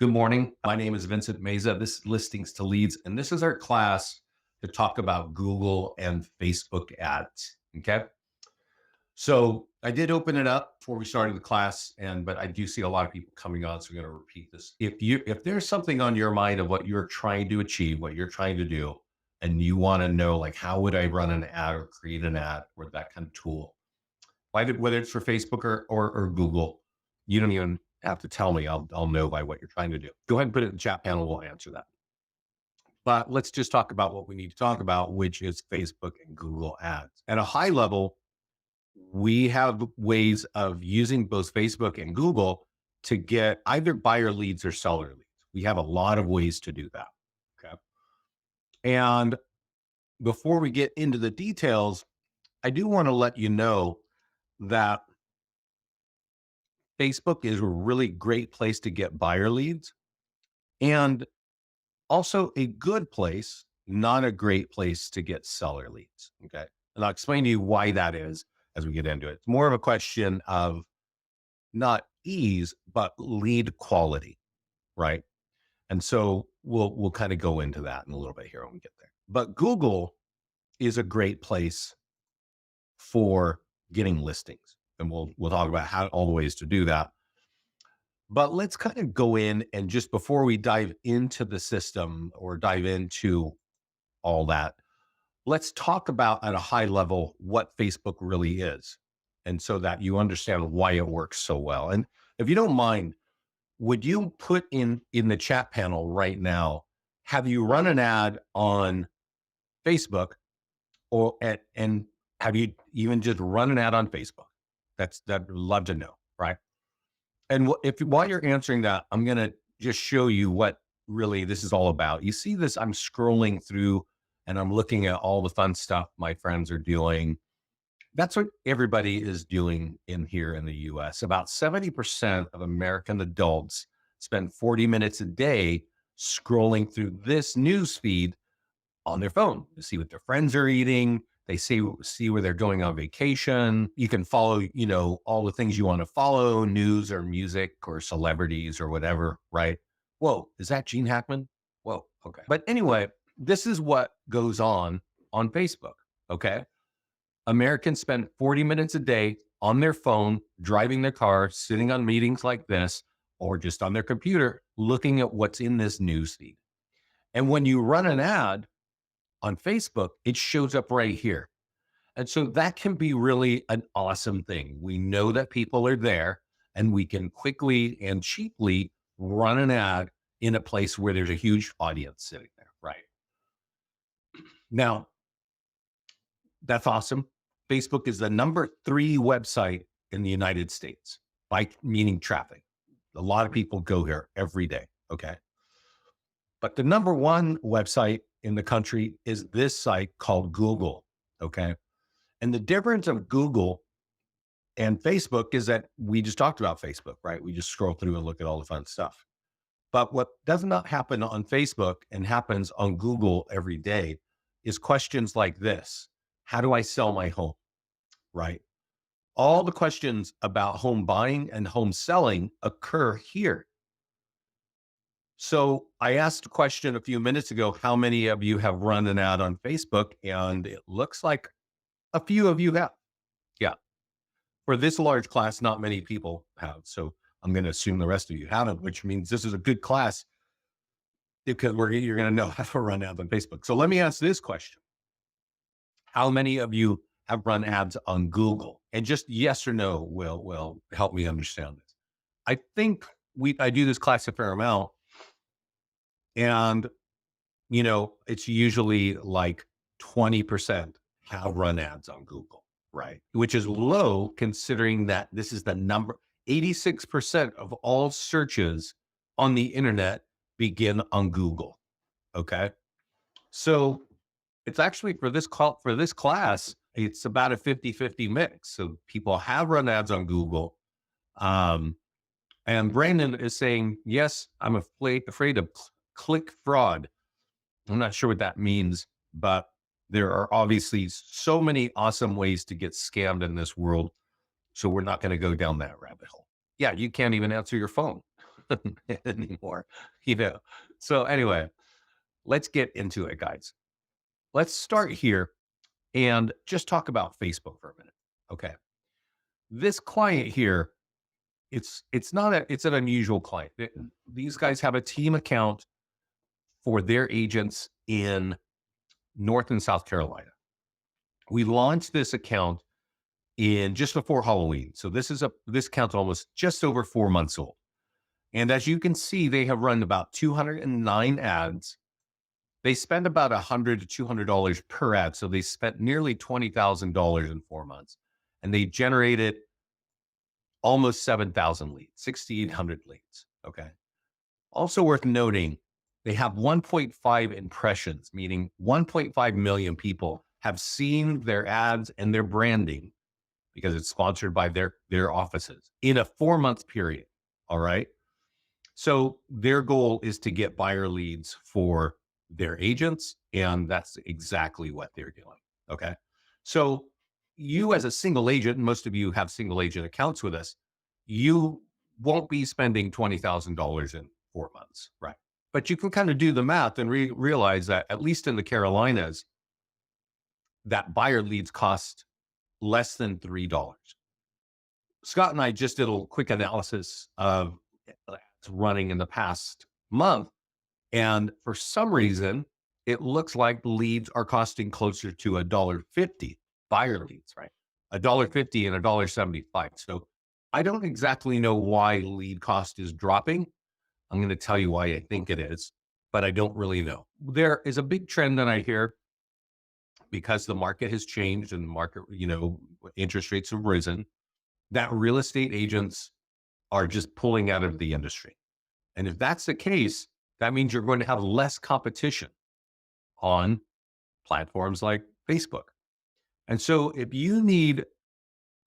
Good morning. My name is Vincent Meza. This is Listings to Leads, and this is our class to talk about Google and Facebook ads. Okay. So I did open it up before we started the class, but I do see a lot of people coming on, so we're going to repeat this. If there's something on your mind of what you're trying to achieve, what you're trying to do, and you want to know like how would I run an ad or create an ad or that kind of tool, whether it's for Facebook or Google, you don't even have to tell me. I'll know by what you're trying to do. Go ahead and put it in the chat panel. We'll answer that. But let's just talk about what we need to talk about, which is Facebook and Google ads. At a high level, we have ways of using both Facebook and Google to get either buyer leads or seller leads. We have a lot of ways to do that. Okay. And before we get into the details, I do want to let you know that Facebook is a really great place to get buyer leads and also a good place, not a great place to get seller leads. Okay. And I'll explain to you why that is as we get into it. It's more of a question of not ease, but lead quality. Right. And so we'll kind of go into that in a little bit here when we get there. But Google is a great place for getting listings. And we'll talk about how all the ways to do that. But let's kind of go in and just before we dive into the system or dive into all that, let's talk about at a high level what Facebook really is. And so that you understand why it works so well. And if you don't mind, would you put in the chat panel right now, have you run an ad on Facebook and have you even just run an ad on Facebook? That I'd love to know, right? And if while you're answering that, I'm going to just show you what really this is all about. You see this, I'm scrolling through and I'm looking at all the fun stuff my friends are doing. That's what everybody is doing in here in the US. About 70% of American adults spend 40 minutes a day scrolling through this news feed on their phone to see what their friends are eating. They see where they're going on vacation. You can follow, all the things you want to follow, news or music or celebrities or whatever, right? Whoa, is that Gene Hackman? Whoa, okay. But anyway, this is what goes on Facebook, okay? Americans spend 40 minutes a day on their phone, driving their car, sitting on meetings like this, or just on their computer, looking at what's in this news feed. And when you run an ad on Facebook, it shows up right here. And so that can be really an awesome thing. We know that people are there and we can quickly and cheaply run an ad in a place where there's a huge audience sitting there, right? Now, that's awesome. Facebook is the number 3 website in the United States by meaning traffic. A lot of people go here every day. Okay. But the number 1 website in the country is this site called Google. Okay. And the difference of Google and Facebook is that we just talked about Facebook, right? We just scroll through and look at all the fun stuff. But what does not happen on Facebook and happens on Google every day is questions like this. How do I sell my home? Right? All the questions about home buying and home selling occur here. So I asked a question a few minutes ago, how many of you have run an ad on Facebook? And it looks like a few of you have. Yeah. For this large class, not many people have. So I'm going to assume the rest of you haven't, which means this is a good class because you're going to know how to run ads on Facebook. So let me ask this question. How many of you have run ads on Google? And just yes or no will help me understand this. I think I do this class a fair amount. And, it's usually like 20% have run ads on Google, right? Which is low considering that this is the number 86% of all searches on the internet begin on Google. Okay. So it's actually for this class, it's about a 50-50 mix. So people have run ads on Google. And Brandon is saying, yes, I'm afraid of click fraud. I'm not sure what that means, but there are obviously so many awesome ways to get scammed in this world. So we're not going to go down that rabbit hole. Yeah, you can't even answer your phone. anymore, you know? So anyway, let's get into it, guys. Let's start here and just talk about Facebook for a minute. Okay. This client here, it's not a it's an unusual client. These guys have a team account for their agents in North and South Carolina. We launched this account in just before Halloween. So this account's almost just over 4 months old. And as you can see, they have run about 209 ads. They spend about $100 to $200 per ad. So they spent nearly $20,000 in 4 months. And they generated almost 7,000 leads, 6,800 leads. Okay. Also worth noting, they have 1.5 impressions, meaning 1.5 million people have seen their ads and their branding because it's sponsored by their offices in a 4 month period. All right. So their goal is to get buyer leads for their agents, and that's exactly what they're doing. Okay. So you as a single agent, most of you have single agent accounts with us, you won't be spending $20,000 in 4 months, right? But you can kind of do the math and realize that at least in the Carolinas, that buyer leads cost less than $3. Scott and I just did a quick analysis of ads running in the past month. And for some reason, it looks like the leads are costing closer to $1.50, buyer leads, right? $1.50 and $1.75. So I don't exactly know why lead cost is dropping. I'm going to tell you why I think it is, but I don't really know. There is a big trend that I hear because the market has changed and the market, interest rates have risen, that real estate agents are just pulling out of the industry. And if that's the case, that means you're going to have less competition on platforms like Facebook. And so if you need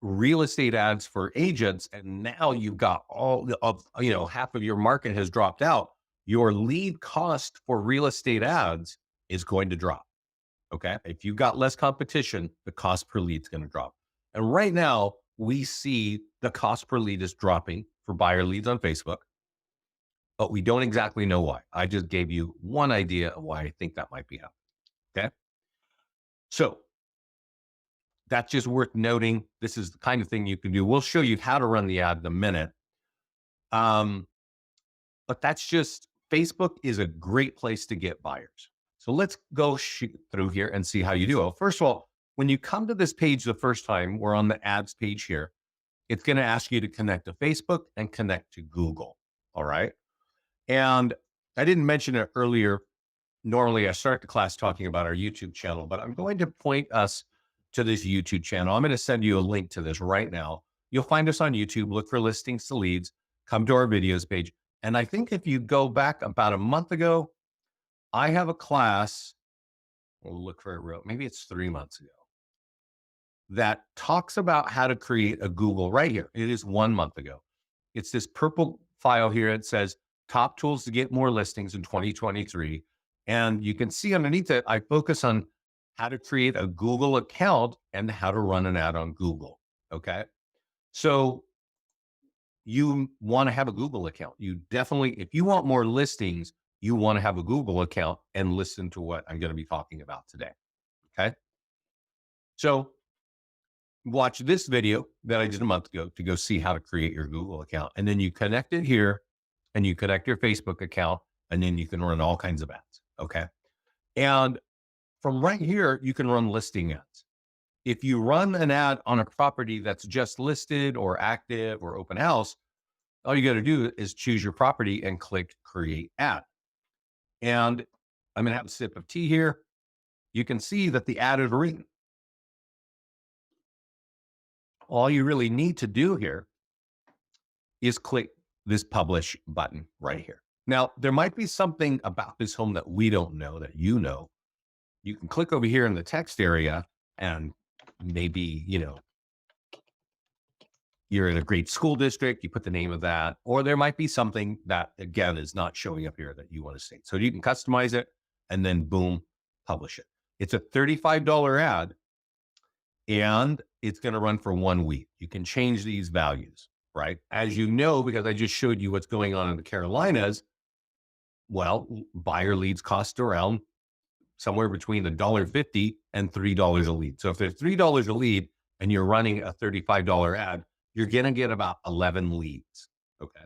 real estate ads for agents and now you've got half of your market has dropped out, your lead cost for real estate ads is going to drop. Okay. If you've got less competition, the cost per lead is going to drop. And right now we see the cost per lead is dropping for buyer leads on Facebook, but we don't exactly know why. I just gave you one idea of why I think that might be happening. Okay. So that's just worth noting. This is the kind of thing you can do. We'll show you how to run the ad in a minute. But that's just, Facebook is a great place to get buyers. So let's go through here and see how you do. Well, first of all, when you come to this page the first time, we're on the ads page here. It's going to ask you to connect to Facebook and connect to Google. All right. And I didn't mention it earlier. Normally I start the class talking about our YouTube channel, but I'm going to point us to this YouTube channel. I'm going to send you a link to this right now. You'll find us on YouTube, look for listings to leads, come to our videos page. And I think if you go back about a month ago, I have a class, we'll look for it real, maybe it's 3 months ago, that talks about how to create a Google right here. It is 1 month ago. It's this purple file here. It says top tools to get more listings in 2023. And you can see underneath it, I focus on how to create a Google account and how to run an ad on Google. Okay. So you want to have a Google account. You definitely, if you want more listings, you want to have a Google account and listen to what I'm going to be talking about today. Okay. So watch this video that I did a month ago to go see how to create your Google account. And then you connect it here and you connect your Facebook account and then you can run all kinds of ads. Okay. And from right here, you can run listing ads. If you run an ad on a property that's just listed or active or open house, all you got to do is choose your property and click create ad. And I'm going to have a sip of tea here. You can see that the ad is written. All you really need to do here is click this publish button right here. Now, there might be something about this home that we don't know that you know. You can click over here in the text area and maybe, you're in a great school district, you put the name of that, or there might be something that, again, is not showing up here that you want to state. So you can customize it and then boom, publish it. It's a $35 ad and it's going to run for 1 week. You can change these values, right? As you know, because I just showed you what's going on in the Carolinas, well, buyer leads cost around somewhere between $1.50 and $3 a lead. So if there's $3 a lead and you're running a $35 ad, you're going to get about 11 leads. Okay.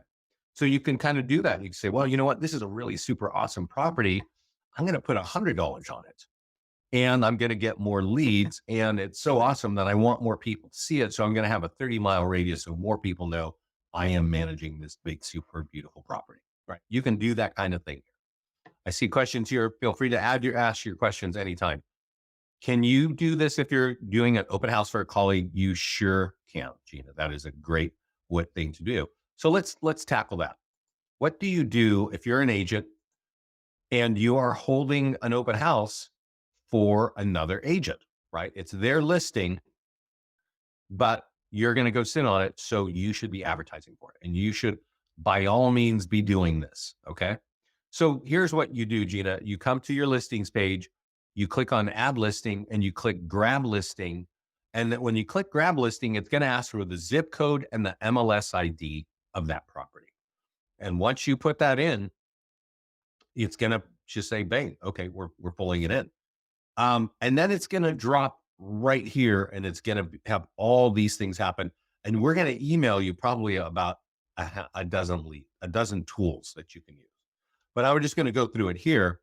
So you can kind of do that. You can say, well, you know what? This is a really super awesome property. I'm going to put $100 on it and I'm going to get more leads. And it's so awesome that I want more people to see it. So I'm going to have a 30-mile radius so more people know I am managing this big, super beautiful property. Right. You can do that kind of thing. I see questions here. Feel free to ask your questions anytime. Can you do this if you're doing an open house for a colleague? You sure can, Gina. That is a great thing to do. So let's tackle that. What do you do if you're an agent and you are holding an open house for another agent, right? It's their listing, but you're going to go sit on it. So you should be advertising for it. And you should, by all means, be doing this. Okay. So here's what you do, Gina. You come to your listings page, you click on add listing and you click grab listing. And then when you click grab listing, it's going to ask for the zip code and the MLS ID of that property. And once you put that in, it's going to just say, bang, okay, we're pulling it in. And then it's going to drop right here and it's going to have all these things happen. And we're going to email you probably about a dozen tools that you can use. But I was just going to go through it here.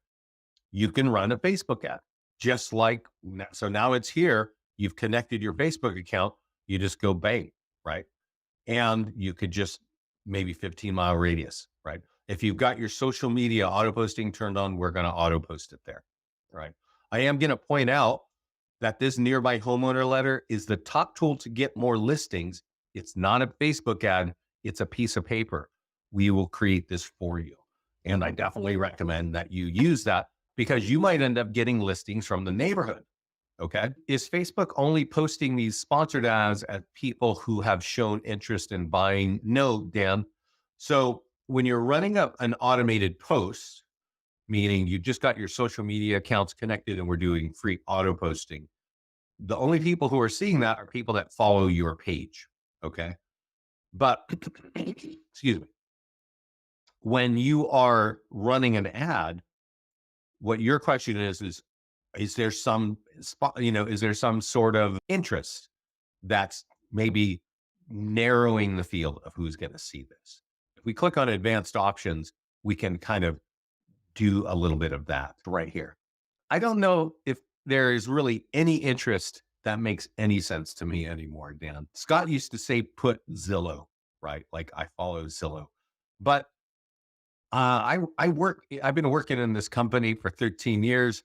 You can run a Facebook ad just like, so now it's here. You've connected your Facebook account. You just go bang, right? And you could just maybe 15-mile radius, right? If you've got your social media auto posting turned on, we're going to auto post it there, right? I am going to point out that this nearby homeowner letter is the top tool to get more listings. It's not a Facebook ad. It's a piece of paper. We will create this for you. And I definitely recommend that you use that because you might end up getting listings from the neighborhood. Okay. Is Facebook only posting these sponsored ads at people who have shown interest in buying? No, Dan. So when you're running up an automated post, meaning you just got your social media accounts connected and we're doing free auto posting, the only people who are seeing that are people that follow your page. Okay. But excuse me. When you are running an ad, what your question is there some spot, is there some sort of interest that's maybe narrowing the field of who's going to see this? If we click on advanced options, we can kind of do a little bit of that right here. I don't know if there is really any interest that makes any sense to me anymore, Dan. Scott used to say, put Zillow, right? Like I follow Zillow, but I've been working in this company for 13 years.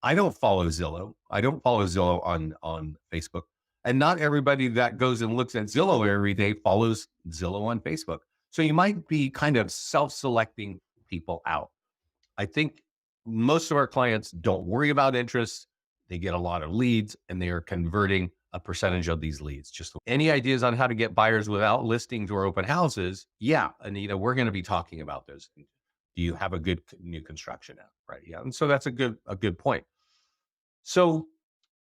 I don't follow Zillow. I don't follow Zillow on Facebook. And not everybody that goes and looks at Zillow every day follows Zillow on Facebook. So you might be kind of self-selecting people out. I think most of our clients don't worry about interest. They get a lot of leads and they are converting a percentage of these leads. Just any ideas on how to get buyers without listings or open houses? Yeah, Anita, we're going to be talking about those things. Do you have a good new construction app? Right. Yeah. And so that's a good point. So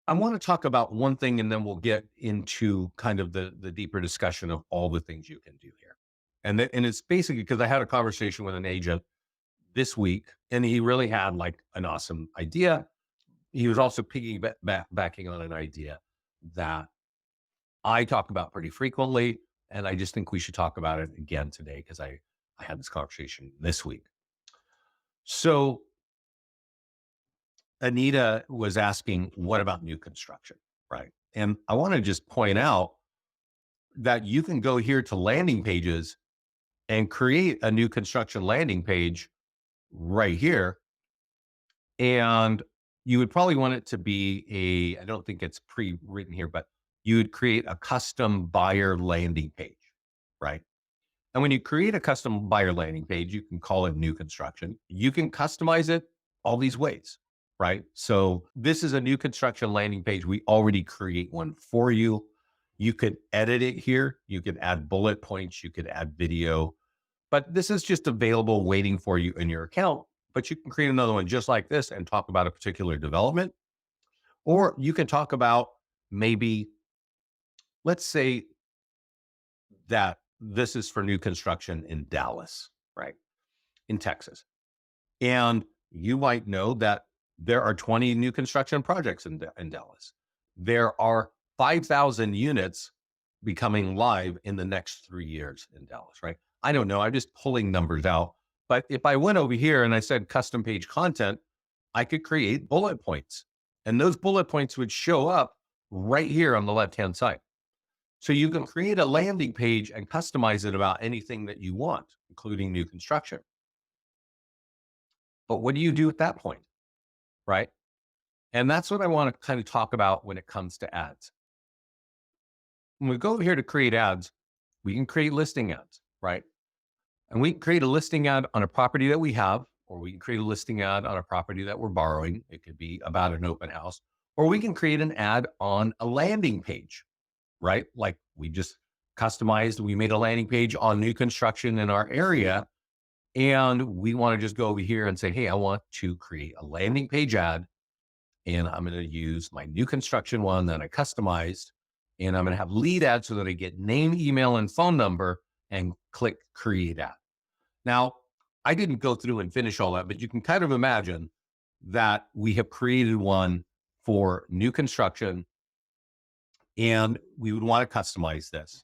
I want to talk about one thing and then we'll get into kind of the deeper discussion of all the things you can do here. And it's basically because I had a conversation with an agent this week and he really had like an awesome idea. He was also backing on an idea that I talk about pretty frequently. And I just think we should talk about it again today because I had this conversation this week. So Anita was asking, what about new construction? Right. And I want to just point out that you can go here to landing pages and create a new construction landing page right here. And you would probably want it to be I don't think it's pre-written here, but you would create a custom buyer landing page, right? And when you create a custom buyer landing page, you can call it new construction. You can customize it all these ways, right? So this is a new construction landing page. We already create one for you. You could edit it here. You could add bullet points. You could add video, but this is just available waiting for you in your account. But you can create another one just like this and talk about a particular development. Or you can talk about maybe, let's say that this is for new construction in Dallas, right? In Texas. And you might know that there are 20 new construction projects in Dallas. There are 5,000 units becoming live in the next 3 years in Dallas, right? I don't know. I'm just pulling numbers out. But if I went over here and I said custom page content, I could create bullet points. And those bullet points would show up right here on the left-hand side. So you can create a landing page and customize it about anything that you want, including new construction. But what do you do at that point, right? And that's what I want to kind of talk about when it comes to ads. When we go over here to create ads, we can create listing ads, right? And we can create a listing ad on a property that we have, or we can create a listing ad on a property that we're borrowing. It could be about an open house, or we can create an ad on a landing page, right? Like we just customized, we made a landing page on new construction in our area. And we want to just go over here and say, hey, I want to create a landing page ad. And I'm going to use my new construction one that I customized. And I'm going to have lead ad so that I get name, email, and phone number and click create ad. Now, I didn't go through and finish all that, but you can kind of imagine that we have created one for new construction and we would want to customize this.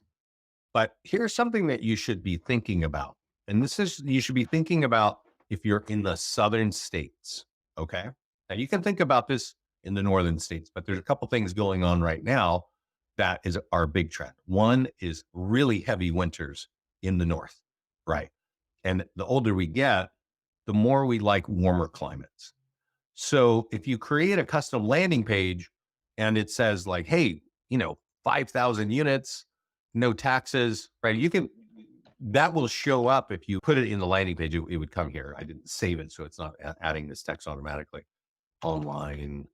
But here's something that you should be thinking about. And this is, you should be thinking about if you're in the southern states, okay? Now you can think about this in the northern states, but there's a couple things going on right now that is our big trend. One is really heavy winters in the north, right? And the older we get, the more we like warmer climates. So if you create a custom landing page and it says like, hey, 5,000 units, no taxes, right? That will show up if you put it in the landing page. It would come here. I didn't save it, so it's not adding this text automatically. Online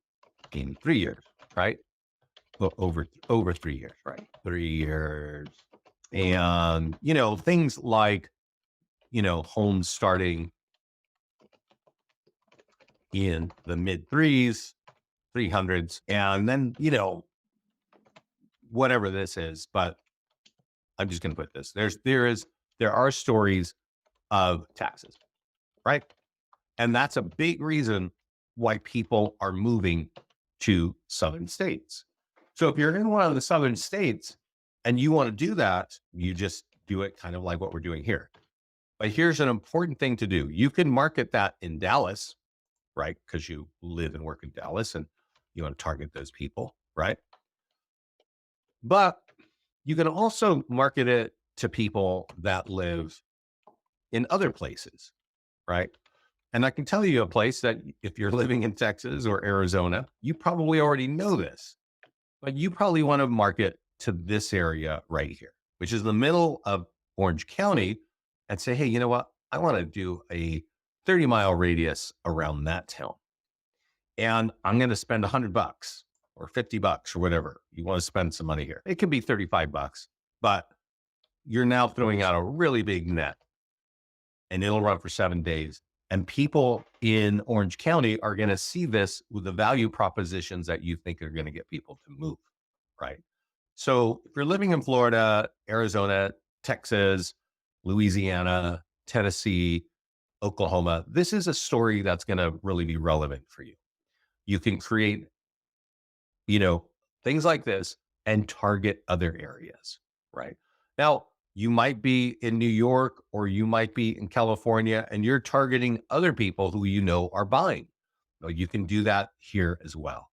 in 3 years, right? Well, over 3 years, right? 3 years. And, things like, homes starting in the mid 300s, and then, whatever this is, but I'm just going to put this. There are stories of taxes, right? And that's a big reason why people are moving to southern states. So if you're in one of the southern states and you want to do that, you just do it kind of like what we're doing here. But here's an important thing to do. You can market that in Dallas, right? Because you live and work in Dallas and you want to target those people, right? But you can also market it to people that live in other places, right? And I can tell you a place that if you're living in Texas or Arizona, you probably already know this, but you probably want to market to this area right here, which is the middle of Orange County, and say, hey, you know what? I want to do a 30-mile radius around that town. And I'm going to spend $100 or $50 or whatever. You want to spend some money here. It can be $35, but you're now throwing out a really big net and it'll run for 7 days. And people in Orange County are going to see this with the value propositions that you think are going to get people to move, right? So if you're living in Florida, Arizona, Texas, Louisiana, Tennessee, Oklahoma, this is a story that's going to really be relevant for you. You can create, things like this and target other areas, right? Now, you might be in New York or you might be in California and you're targeting other people who are buying. Well, you can do that here as well.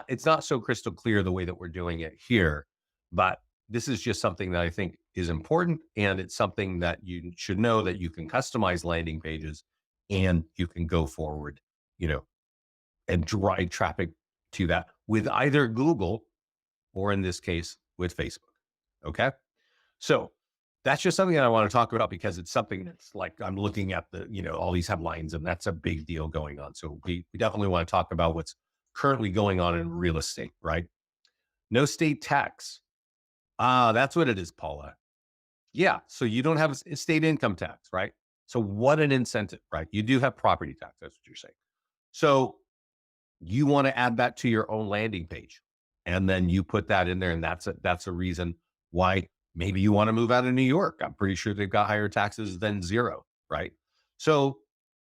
It's not so crystal clear the way that we're doing it here, but this is just something that I think is important. And it's something that you should know, that you can customize landing pages and you can go forward, and drive traffic to that with either Google or in this case with Facebook. Okay. So that's just something that I want to talk about because it's something that's like, I'm looking at all these headlines and that's a big deal going on. So we definitely want to talk about what's currently going on in real estate, right? No state tax. That's what it is, Paula. Yeah. So you don't have a state income tax, right? So what an incentive, right? You do have property tax. That's what you're saying. So you want to add that to your own landing page and then you put that in there. And that's a reason why Maybe you want to move out of New York. I'm pretty sure they've got higher taxes than zero, right? So,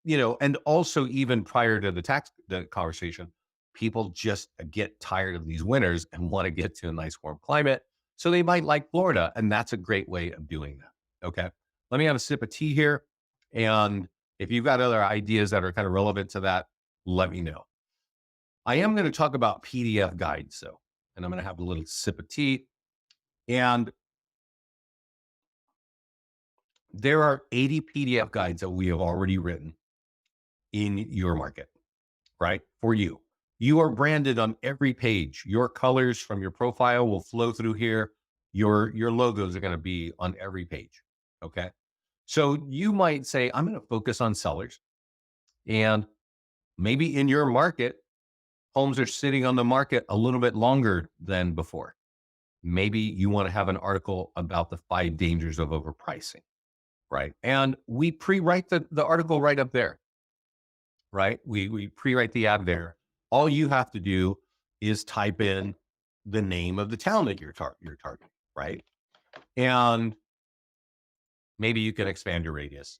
and also even prior to the conversation, people just get tired of these winters and want to get to a nice warm climate. So they might like Florida, and that's a great way of doing that. Okay. Let me have a sip of tea here. And if you've got other ideas that are kind of relevant to that, let me know. I am going to talk about PDF guides, though, and I'm going to have a little sip of tea. And there are 80 PDF guides that we have already written in your market, right? For you. You are branded on every page. Your colors from your profile will flow through here. Your logos are going to be on every page. Okay. So you might say, I'm going to focus on sellers. And maybe in your market, homes are sitting on the market a little bit longer than before. Maybe you want to have an article about the 5 dangers of overpricing, right? And we pre-write the article right up there, right? We pre-write the ad there. All you have to do is type in the name of the town that you're targeting, right? And maybe you can expand your radius.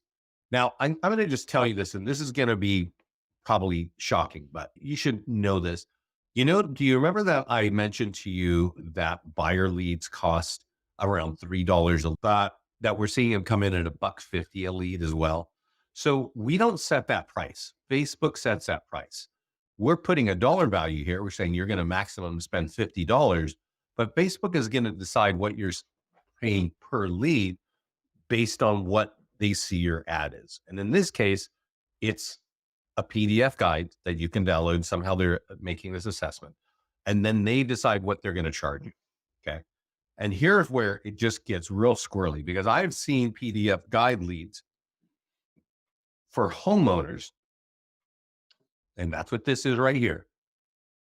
Now, I'm going to just tell you this, and this is going to be probably shocking, but you should know this. Do you remember that I mentioned to you that buyer leads cost around $3 a lot, that we're seeing them come in at $1.50 a lead as well? So we don't set that price. Facebook sets that price. We're putting a dollar value here. We're saying you're going to maximum spend $50, but Facebook is going to decide what you're paying per lead based on what they see your ad is. And in this case, it's a PDF guide that you can download. Somehow they're making this assessment. And then they decide what they're going to charge you. Okay. And here's where it just gets real squirrely, because I've seen PDF guide leads for homeowners. And that's what this is right here.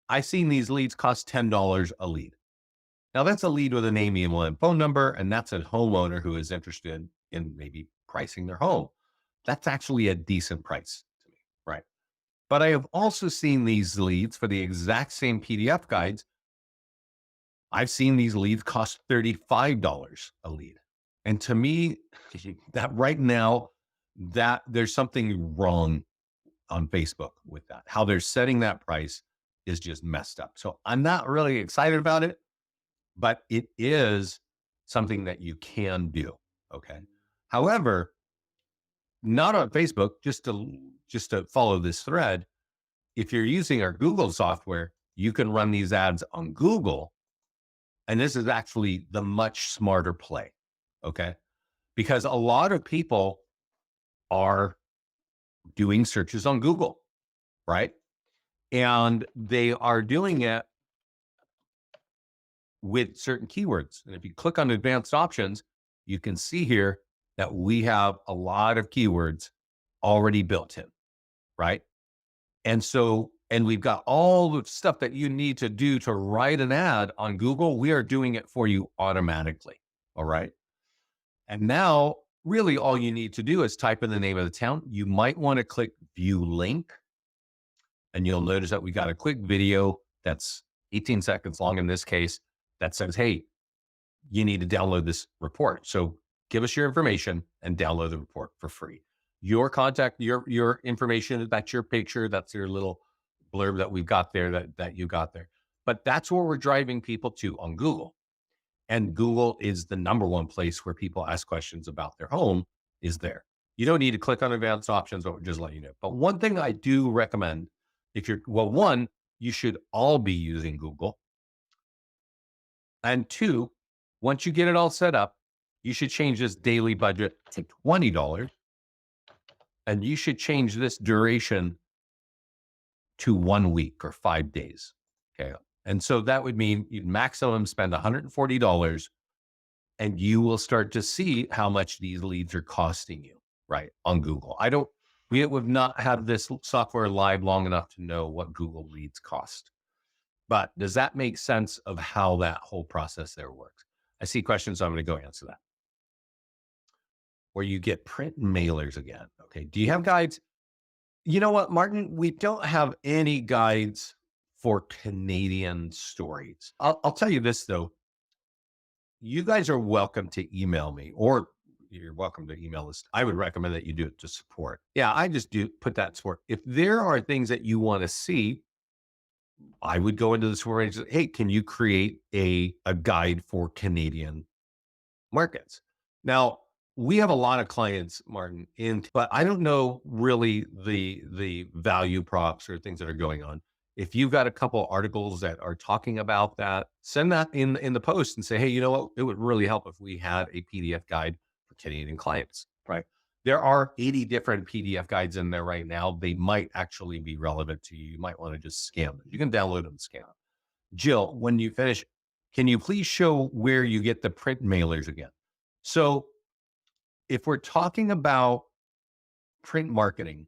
I've seen these leads cost $10 a lead. Now that's a lead with a name, email, and phone number. And that's a homeowner who is interested in maybe pricing their home. That's actually a decent price to me, right? But I have also seen these leads for the exact same PDF guides. I've seen these leads cost $35 a lead. And to me, that right now, that there's something wrong on Facebook with that. How they're setting that price is just messed up. So I'm not really excited about it, but it is something that you can do. Okay. However, not on Facebook, just to follow this thread. If you're using our Google software, you can run these ads on Google. And this is actually the much smarter play. Okay. Because a lot of people are doing searches on Google, right? And they are doing it with certain keywords. And if you click on advanced options, you can see here that we have a lot of keywords already built in, right? And we've got all the stuff that you need to do to write an ad on Google. We are doing it for you automatically. All right. And now really all you need to do is type in the name of the town. You might want to click view link, and you'll notice that we got a quick video that's 18 seconds long in this case that says, hey, you need to download this report. So give us your information and download the report for free. Your contact, your information, that's your picture, that's your little blurb that we've got there, that you got there. But that's where we're driving people to on Google. And Google is the number one place where people ask questions about their home is there. You don't need to click on advanced options, but we're just letting you know. But one thing I do recommend, one, you should all be using Google. And two, once you get it all set up, you should change this daily budget to $20. And you should change this duration to 1 week or 5 days. Okay. And so that would mean you'd maximum spend $140, and you will start to see how much these leads are costing you, right, on Google. We have not had this software live long enough to know what Google leads cost. But does that make sense of how that whole process there works? I see questions, so I'm going to go answer that. Where you get print mailers again. Okay. Do you have guides? You know what, Martin? We don't have any guides for Canadian stories. I'll tell you this, though. you guys are welcome to email me, or you're welcome to email us. I would recommend that you do it to support. Yeah, I just do put that support. If there are things that you want to see, I would go into the support and say, hey, can you create a guide for Canadian markets? Now, we have a lot of clients, Martin, but I don't know really the value props or things that are going on. If you've got a couple articles that are talking about that, send that in the post and say, hey, you know what? It would really help if we had a PDF guide for Canadian clients, right? There are 80 different PDF guides in there right now. They might actually be relevant to you. You might want to just scan them. You can download them and scan them. Jill, when you finish, can you please show where you get the print mailers again? So if we're talking about print marketing,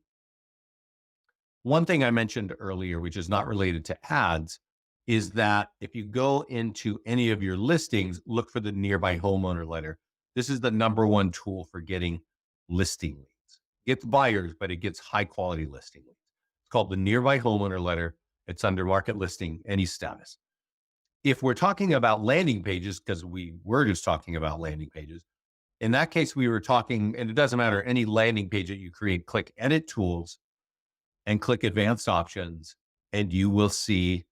one thing I mentioned earlier, which is not related to ads, is that if you go into any of your listings, look for the nearby homeowner letter. This is the number one tool for getting listing leads. It gets buyers, but it gets high quality listing leads. It's called the nearby homeowner letter. It's under market listing, any status. If we're talking about landing pages, because we were just talking about landing pages, in that case, we were talking, and it doesn't matter, any landing page that you create, click edit tools and click advanced options, and you will see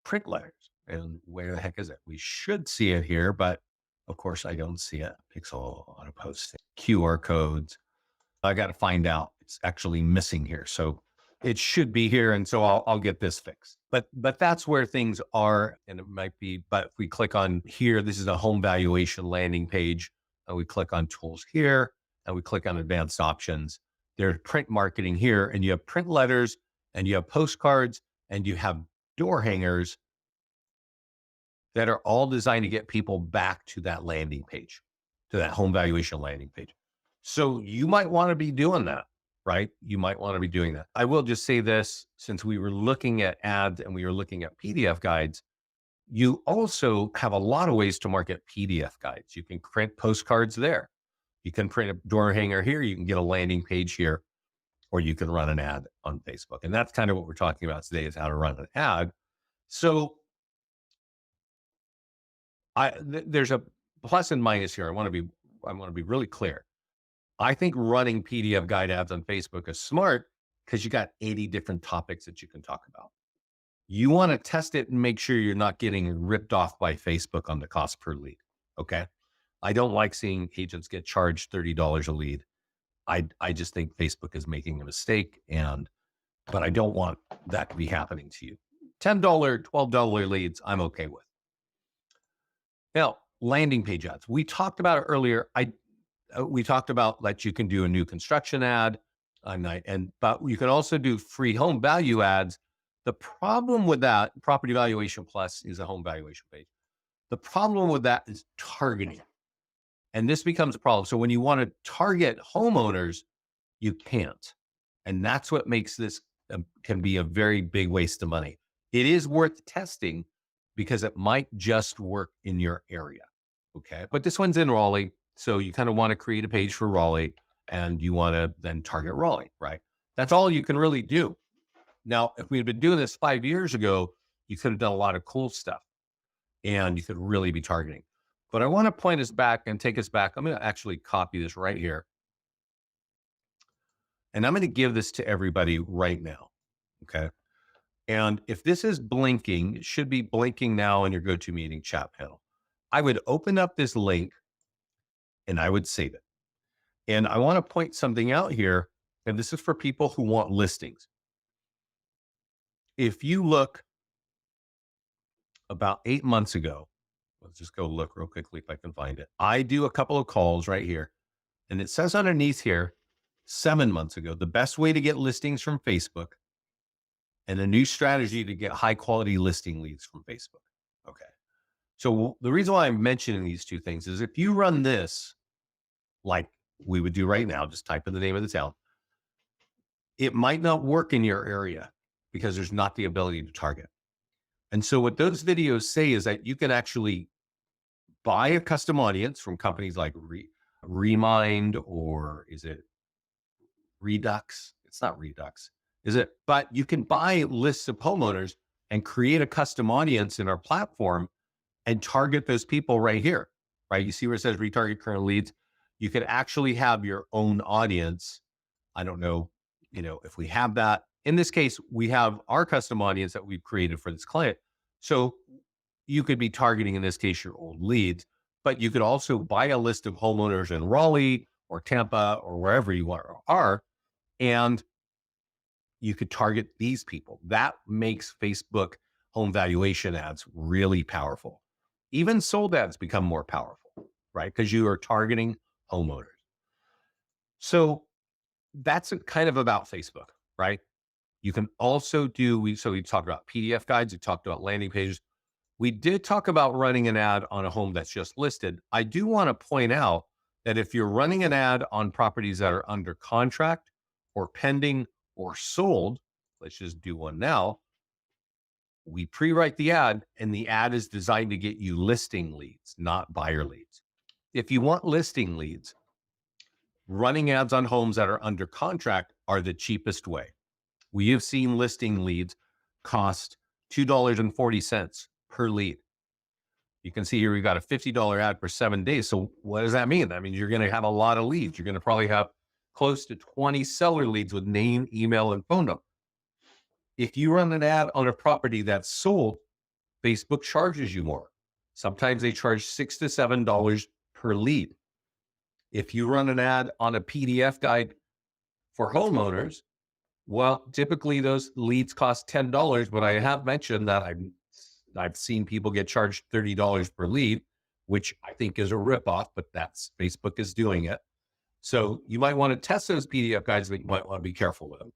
print letters. And where the heck is it? We should see it here, but of course I don't see it. Pixel auto post QR codes. I got to find out. It's actually missing here. So it should be here. And so I'll get this fixed. But that's where things are. And it might be, but if we click on here, this is a home valuation landing page. And we click on tools here and we click on advanced options. There's print marketing here, and you have print letters and you have postcards and you have door hangers that are all designed to get people back to that landing page, to that home valuation landing page. So you might want to be doing that, right? You might want to be doing that. I will just say this, since we were looking at ads and we were looking at PDF guides, you also have a lot of ways to market PDF guides. You can print postcards there. You can print a door hanger here. You can get a landing page here, or you can run an ad on Facebook. And that's kind of what we're talking about today, is how to run an ad. So there's a plus and minus here. I want to be really clear. I think running PDF guide ads on Facebook is smart because you got 80 different topics that you can talk about. You want to test it and make sure you're not getting ripped off by Facebook on the cost per lead. Okay. I don't like seeing agents get charged $30 a lead. I just think Facebook is making a mistake, but I don't want that to be happening to you. $10, $12 leads, I'm okay with. Now, landing page ads. We talked about it earlier. We talked about that you can do a new construction ad, but you can also do free home value ads. The problem with that, Property Valuation Plus is a home valuation page. The problem with that is targeting. And this becomes a problem. So when you want to target homeowners, you can't. And that's what makes this can be a very big waste of money. It is worth testing because it might just work in your area. Okay. But this one's in Raleigh. So you kind of want to create a page for Raleigh and you want to then target Raleigh, right? That's all you can really do. Now, if we had been doing this 5 years ago, you could have done a lot of cool stuff and you could really be targeting. But I want to point us back and take us back. I'm going to actually copy this right here. And I'm going to give this to everybody right now. Okay. And if this is blinking, it should be blinking now in your GoToMeeting chat panel. I would open up this link and I would save it. And I want to point something out here. And this is for people who want listings. If you look about 8 months ago, let's just go look real quickly if I can find it. I do a couple of calls right here. And it says underneath here, 7 months ago, the best way to get listings from Facebook and a new strategy to get high quality listing leads from Facebook. Okay. So the reason why I'm mentioning these two things is if you run this like we would do right now, just type in the name of the town, it might not work in your area because there's not the ability to target. And so what those videos say is that you can actually buy a custom audience from companies like Remind, or is it Redux? It's not Redux, is it? But you can buy lists of homeowners and create a custom audience in our platform and target those people right here, right? You see where it says retarget current leads? You could actually have your own audience. I don't know, if we have that. In this case, we have our custom audience that we've created for this client. So you could be targeting, in this case, your old leads, but you could also buy a list of homeowners in Raleigh or Tampa or wherever you are, and you could target these people. That makes Facebook home valuation ads really powerful. Even sold ads become more powerful, right? Because you are targeting homeowners. So that's kind of about Facebook, right? You can also do, we talked about PDF guides, we talked about landing pages. We did talk about running an ad on a home that's just listed. I do want to point out that if you're running an ad on properties that are under contract or pending or sold, let's just do one now. We pre-write the ad, and the ad is designed to get you listing leads, not buyer leads. If you want listing leads, running ads on homes that are under contract are the cheapest way. We have seen listing leads cost $2.40 per lead. You can see here we've got a $50 ad for 7 days. So what does that mean? That means you're going to have a lot of leads. You're going to probably have close to 20 seller leads with name, email, and phone number. If you run an ad on a property that's sold, Facebook charges you more. Sometimes they charge $6 to $7 per lead. If you run an ad on a PDF guide for homeowners, well, typically those leads cost $10, but I have mentioned that I've seen people get charged $30 per lead, which I think is a ripoff, but that's Facebook is doing it. So you might want to test those PDF guides, but you might want to be careful with them.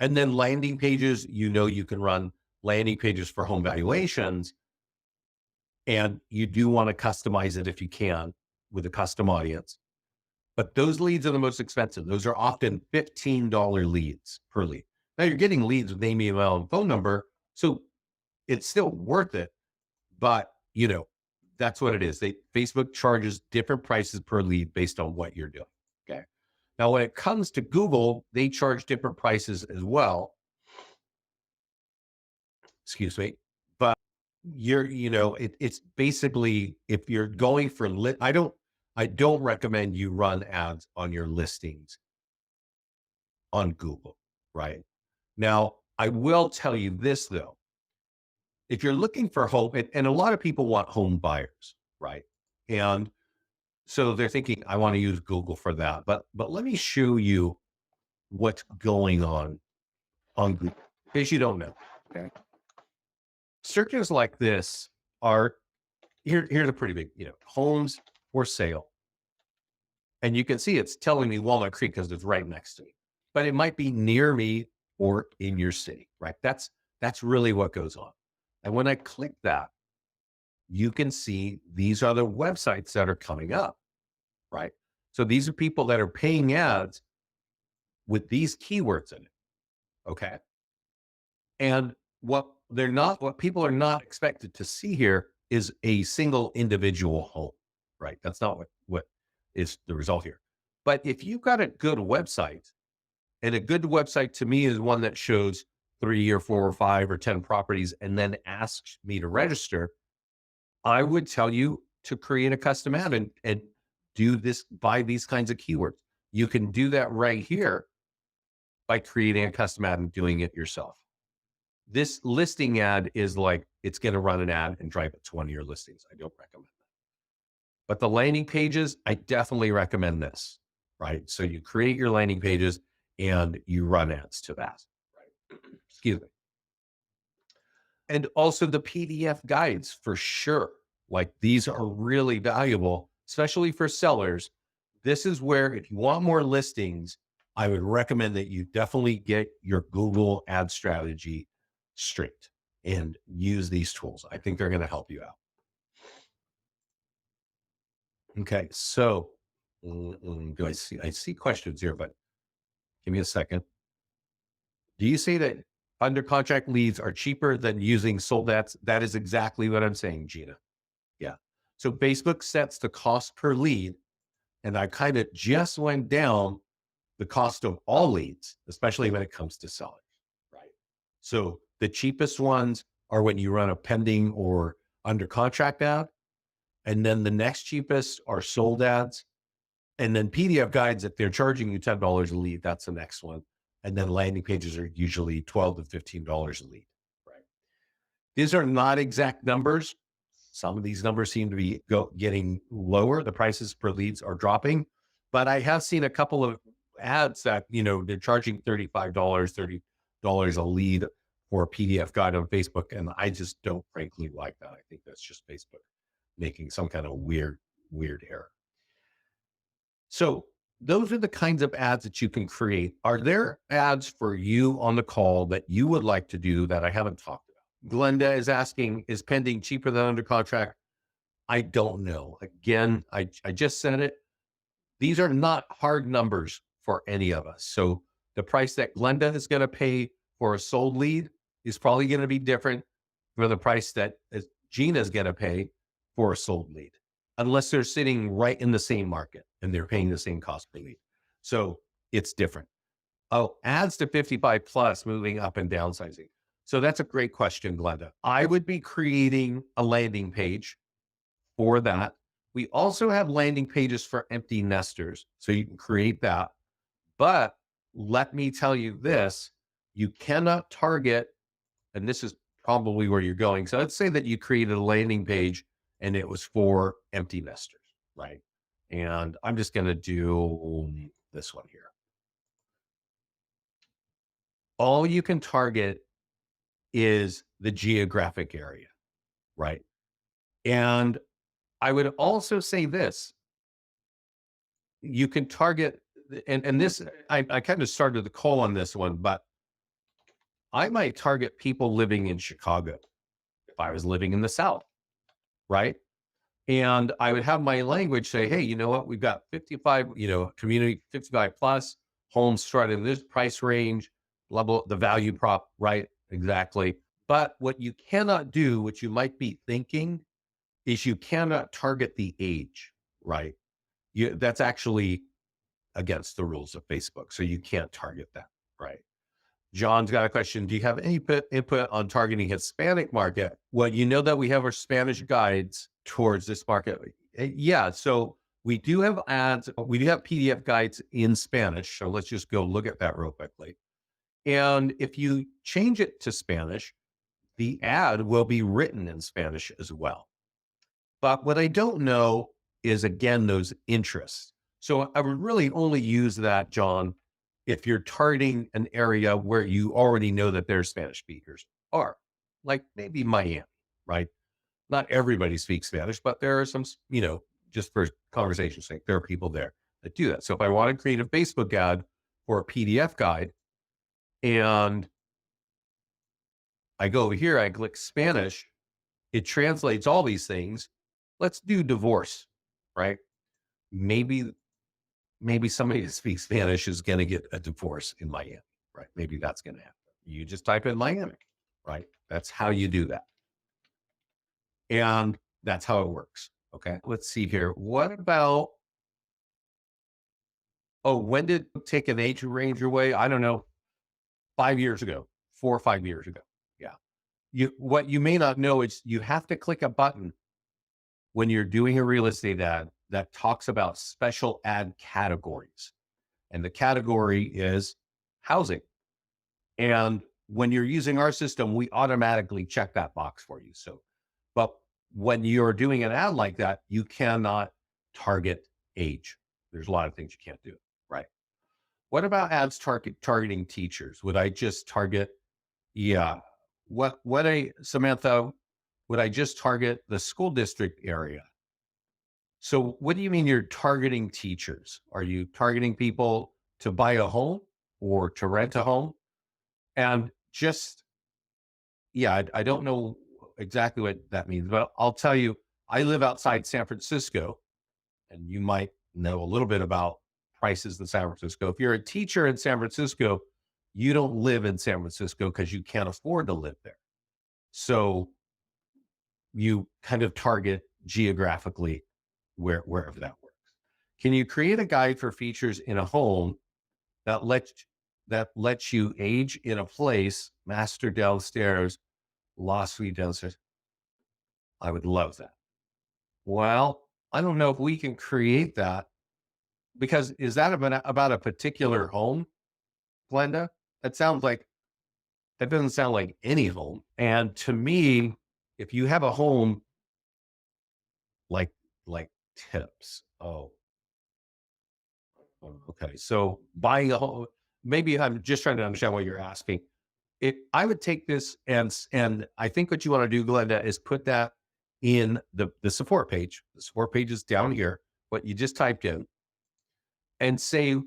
And then landing pages, you can run landing pages for home valuations, and you do want to customize it if you can with a custom audience. But those leads are the most expensive. Those are often $15 leads per lead. Now you're getting leads with name, email, and phone number, so it's still worth it. But that's what it is. Facebook charges different prices per lead based on what you're doing. Okay. Now, when it comes to Google, they charge different prices as well. Excuse me. But it's basically, if you're going for I don't recommend you run ads on your listings on Google, right? Now, I will tell you this though. If you're looking for home, and a lot of people want home buyers, right? And so they're thinking, I want to use Google for that. But let me show you what's going on Google, in case you don't know. Okay. Searches like this are here's a pretty big, homes for sale. And you can see it's telling me Walnut Creek because it's right next to me. But it might be near me or in your city, right? That's really what goes on. And when I click that, you can see these are the websites that are coming up, right? So these are people that are paying ads with these keywords in it. Okay. And what people are not expected to see here is a single individual home, right? That's not what is the result here. But if you've got a good website, and a good website to me is one that shows 3 or 4 or 5 or 10 properties and then asks me to register, I would tell you to create a custom ad and do this by these kinds of keywords. You can do that right here by creating a custom ad and doing it yourself. This listing ad is like, it's going to run an ad and drive it to one of your listings. I don't recommend that. But the landing pages, I definitely recommend this, right? So you create your landing pages and you run ads to that, right? Excuse me. And also the PDF guides for sure. Like these are really valuable, especially for sellers. This is where, if you want more listings, I would recommend that you definitely get your Google ad strategy straight and use these tools. I think they're going to help you out. Okay. So do I see questions here, but give me a second. Do you say that under contract leads are cheaper than using sold ads? That is exactly what I'm saying, Gina. Yeah. So Facebook sets the cost per lead, and I kind of just went down the cost of all leads, especially when it comes to sellers, right? So the cheapest ones are when you run a pending or under contract ad. And then the next cheapest are sold ads. And then PDF guides, if they're charging you $10 a lead, that's the next one. And then landing pages are usually $12 to $15 a lead. Right. These are not exact numbers. Some of these numbers seem to be getting lower. The prices per leads are dropping, but I have seen a couple of ads that, they're charging $30 a lead for a PDF guide on Facebook. And I just don't frankly like that. I think that's just Facebook making some kind of weird error. So those are the kinds of ads that you can create. Are there ads for you on the call that you would like to do that I haven't talked about? Glenda is asking, is pending cheaper than under contract? I don't know. Again, I just said it. These are not hard numbers for any of us. So the price that Glenda is going to pay for a sold lead is probably going to be different for the price that Gina is going to pay for a sold lead, unless they're sitting right in the same market and they're paying the same cost per lead. So it's different. Oh, ads to 55 plus, moving up and downsizing. So that's a great question, Glenda. I would be creating a landing page for that. We also have landing pages for empty nesters, so you can create that. But let me tell you this, you cannot target, and this is probably where you're going. So let's say that you created a landing page and it was for empty nesters, right? And I'm just going to do this one here. All you can target is the geographic area, right? And I would also say this, you can target, and this, I kind of started the call on this one, but I might target people living in Chicago if I was living in the South, right? And I would have my language say, hey, you know what? We've got 55, community 55 plus homes starting in this price range, level, the value prop, right? Exactly. But what you cannot do, what you might be thinking, is you cannot target the age, right? That's actually against the rules of Facebook. So you can't target that, right? John's got a question. Do you have any input on targeting Hispanic market? Well, you know that we have our Spanish guides towards this market. Yeah. So we do have ads. We do have PDF guides in Spanish. So let's just go look at that real quickly. And if you change it to Spanish, the ad will be written in Spanish as well. But what I don't know is, again, those interests. So I would really only use that, John, if you're targeting an area where you already know that their Spanish speakers are, like maybe Miami, right? Not everybody speaks Spanish, but there are some, just for conversation's sake, there are people there that do that. So if I want to create a Facebook ad for a PDF guide and I go over here, I click Spanish, it translates all these things. Let's do divorce, right? Maybe somebody that speaks Spanish is going to get a divorce in Miami, right? Maybe that's going to happen. You just type in Miami, right? That's how you do that. And that's how it works. Okay. Let's see here. What about, when did it take an age range away? I don't know. 5 years ago, 4 or 5 years ago. Yeah. What you may not know is you have to click a button when you're doing a real estate ad that talks about special ad categories. And the category is housing. And when you're using our system, we automatically check that box for you. So, but when you're doing an ad like that, you cannot target age. There's a lot of things you can't do, right? What about ads targeting teachers? Would I just target? Yeah. Samantha, would I just target the school district area? So what do you mean you're targeting teachers? Are you targeting people to buy a home or to rent a home? And just, I don't know exactly what that means, but I'll tell you, I live outside San Francisco, and you might know a little bit about prices in San Francisco. If you're a teacher in San Francisco, you don't live in San Francisco because you can't afford to live there. So you kind of target geographically wherever that works. Can you create a guide for features in a home that lets you age in a place, master downstairs, lost suite downstairs? I would love that. Well, I don't know if we can create that because is that about a particular home, Glenda? That sounds like that doesn't sound like any home. And to me, if you have a home like like tips, okay. So buying a home, maybe I'm just trying to understand what you're asking. I would take this and I think what you want to do, Glenda, is put that in the support page. The support page is down here, what you just typed in, and say,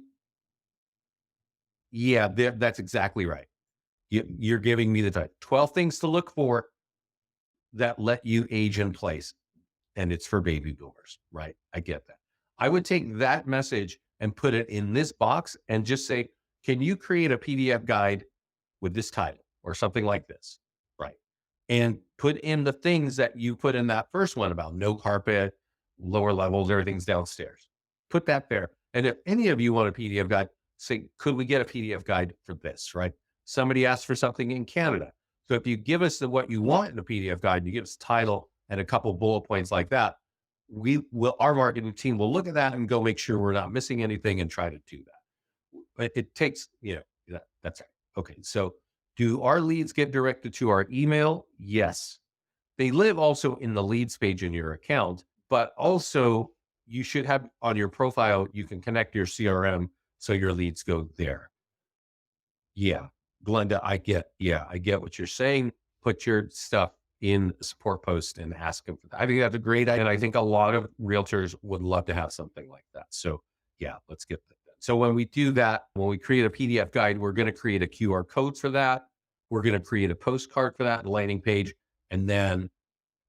yeah, that's exactly right. You're giving me the time. 12 things to look for that let you age in place. And it's for baby boomers, right? I get that. I would take that message and put it in this box and just say, can you create a PDF guide with this title or something like this? Right. And put in the things that you put in that first one about no carpet, lower levels, everything's downstairs. Put that there. And if any of you want a PDF guide, say, could we get a PDF guide for this? Right. Somebody asked for something in Canada. So if you give us what you want in a PDF guide, you give us title and a couple bullet points like that, our marketing team will look at that and go make sure we're not missing anything and try to do that. But it takes, that's right. Okay. So do our leads get directed to our email? Yes. They live also in the leads page in your account, but also you should have on your profile, you can connect your CRM so your leads go there. Yeah. Glenda, I get what you're saying. Put your stuff in a support post and ask them for that. I think that's a great idea. And I think a lot of realtors would love to have something like that. So yeah, let's get that done. So when we do that, when we create a PDF guide, we're going to create a QR code for that. We're going to create a postcard for that landing page. And then,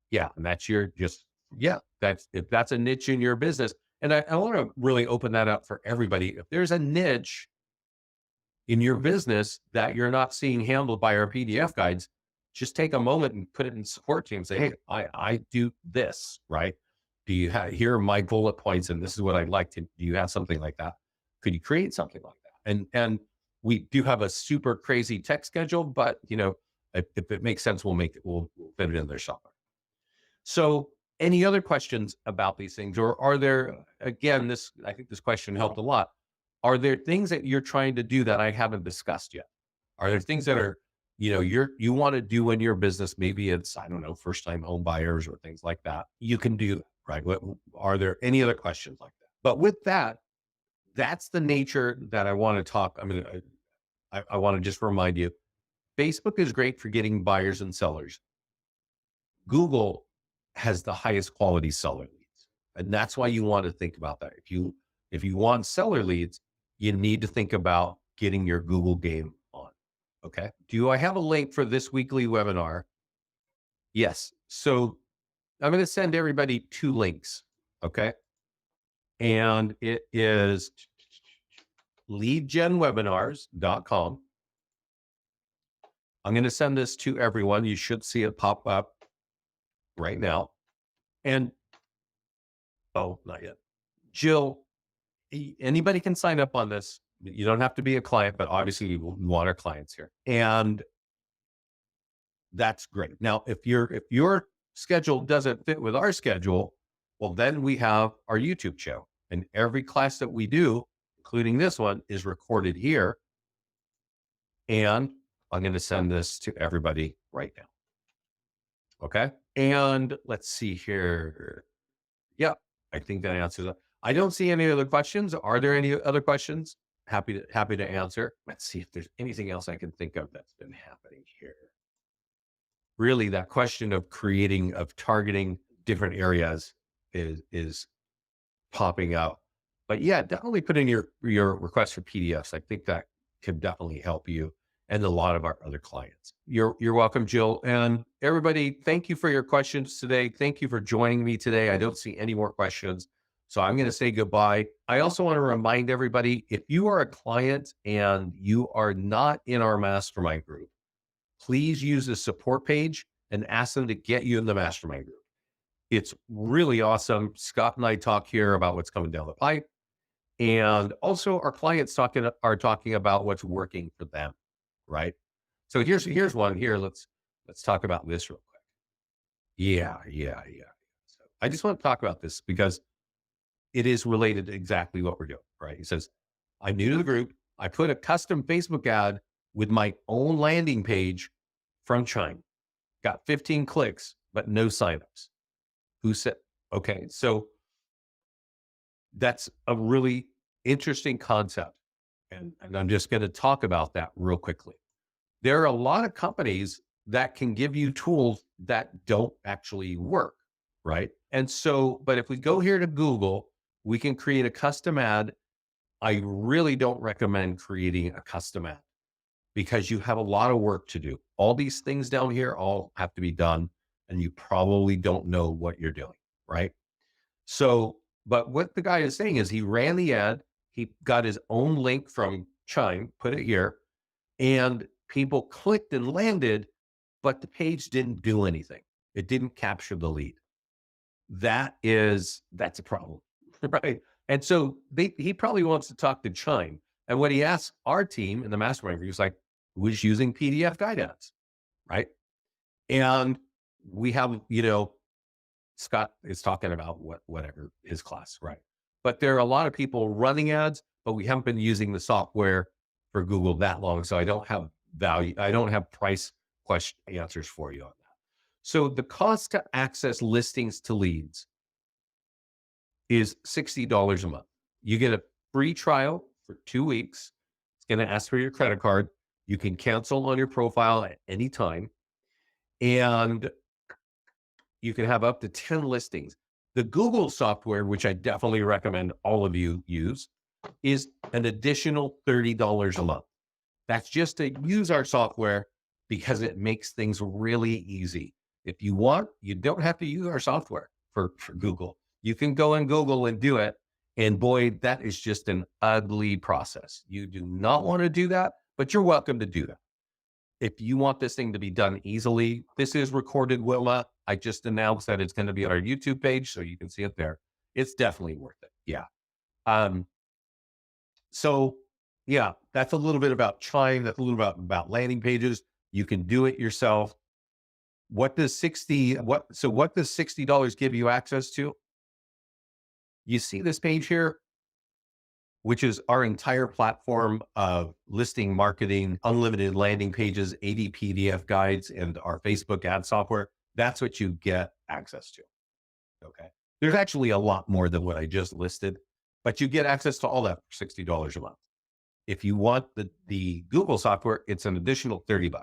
yeah, and that's if that's a niche in your business. And I want to really open that up for everybody. If there's a niche in your business that you're not seeing handled by our PDF guides, just take a moment and put it in support team. Say, hey, I do this, right? Do you have, here are my bullet points and this is what I'd like to, do you have something like that? Could you create something like that? And we do have a super crazy tech schedule, but if it makes sense, we'll fit it in there somewhere. So any other questions about these things? Or are there, again, I think this question helped a lot. Are there things that you're trying to do that I haven't discussed yet? Are there things that are, you want to do in your business? Maybe it's, I don't know, first time home buyers or things like that. You can do that, right? Are there any other questions like that? But with that, that's the nature that I want to talk. I want to just remind you, Facebook is great for getting buyers and sellers. Google has the highest quality seller leads. And that's why you want to think about that. If you want seller leads, you need to think about getting your Google game on. Okay. Do I have a link for this weekly webinar? Yes. So I'm going to send everybody 2 links. Okay. And it is leadgenwebinars.com. I'm going to send this to everyone. You should see it pop up right now. And not yet. Jill, anybody can sign up on this. You don't have to be a client, but obviously we want our clients here. And that's great. Now, if your schedule doesn't fit with our schedule, well, then we have our YouTube channel. And every class that we do, including this one, is recorded here. And I'm going to send this to everybody right now. Okay. And let's see here. Yeah, I think that answers it. I don't see any other questions. Are there any other questions? Happy to answer. Let's see if there's anything else I can think of that's been happening here. Really, that question of targeting different areas is popping out. But yeah, definitely put in your request for PDFs. I think that could definitely help you and a lot of our other clients. You're welcome, Jill. And everybody, thank you for your questions today. Thank you for joining me today. I don't see any more questions. So I'm going to say goodbye. I also want to remind everybody, if you are a client and you are not in our mastermind group, please use the support page and ask them to get you in the mastermind group. It's really awesome. Scott and I talk here about what's coming down the pipe. And also our clients are talking about what's working for them. Right. So here's one here. Let's talk about this real quick. Yeah. So I just want to talk about this because it is related to exactly what we're doing, right? He says, I'm new to the group. I put a custom Facebook ad with my own landing page from Chime. Got 15 clicks, but no signups. Who said, okay, so that's a really interesting concept. And I'm just going to talk about that real quickly. There are a lot of companies that can give you tools that don't actually work, right? And so, but if we go here to Google, we can create a custom ad. I really don't recommend creating a custom ad because you have a lot of work to do. All these things down here all have to be done, and you probably don't know what you're doing, right? So, but what the guy is saying is he ran the ad, he got his own link from Chime, put it here, and people clicked and landed, but the page didn't do anything. It didn't capture the lead. That's a problem, right? And so he probably wants to talk to Chime. And when he asked our team in the mastermind group, he was like, who's using PDF guide ads, right? And we have, Scott is talking about whatever his class, right? But there are a lot of people running ads, but we haven't been using the software for Google that long. So I don't have value. I don't have price question answers for you on that. So the cost to access listings to leads is $60 a month. You get a free trial for 2 weeks. It's going to ask for your credit card. You can cancel on your profile at any time. And you can have up to 10 listings. The Google software, which I definitely recommend all of you use, is an additional $30 a month. That's just to use our software because it makes things really easy. If you want, you don't have to use our software for Google. You can go in Google and do it. And boy, that is just an ugly process. You do not want to do that, but you're welcome to do that. If you want this thing to be done easily, this is recorded, Wilma. I just announced that it's going to be on our YouTube page, so you can see it there. It's definitely worth it. Yeah. So yeah, that's a little bit about Chime. That's a little about landing pages. You can do it yourself. What does $60 give you access to? You see this page here, which is our entire platform of listing marketing, unlimited landing pages, 80 PDF guides, and our Facebook ad software. That's what you get access to. Okay. There's actually a lot more than what I just listed, but you get access to all that for $60 a month. If you want the Google software, it's an additional $30.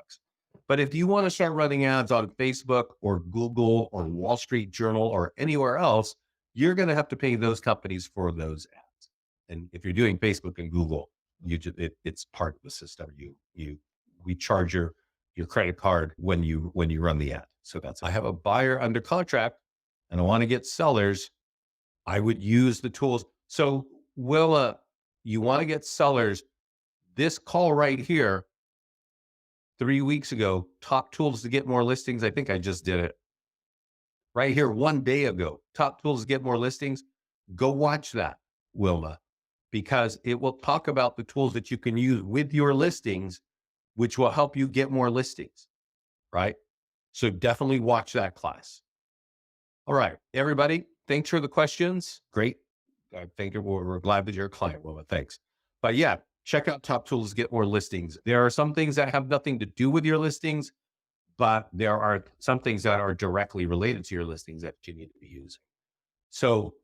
But if you want to start running ads on Facebook or Google or Wall Street Journal or anywhere else, you're going to have to pay those companies for those ads. And if you're doing Facebook and Google, it's part of the system. We charge your credit card when you run the ad. So I have a buyer under contract and I want to get sellers. I would use the tools. So you want to get sellers. This call right here, 3 weeks ago, top tools to get more listings. I think I just did it right here 1 day ago. Top tools to get more listings. Go watch that, Wilma, because it will talk about the tools that you can use with your listings, which will help you get more listings, right? So definitely watch that class. All right, everybody. Thanks for the questions. Great. I think we're glad that you're a client, Wilma. Thanks. But yeah, check out Top Tools to get more listings. There are some things that have nothing to do with your listings, but there are some things that are directly related to your listings that you need to be using. So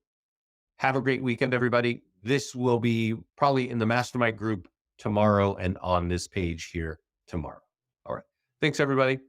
have a great weekend, everybody. This will be probably in the mastermind group tomorrow and on this page here tomorrow. All right. Thanks, everybody.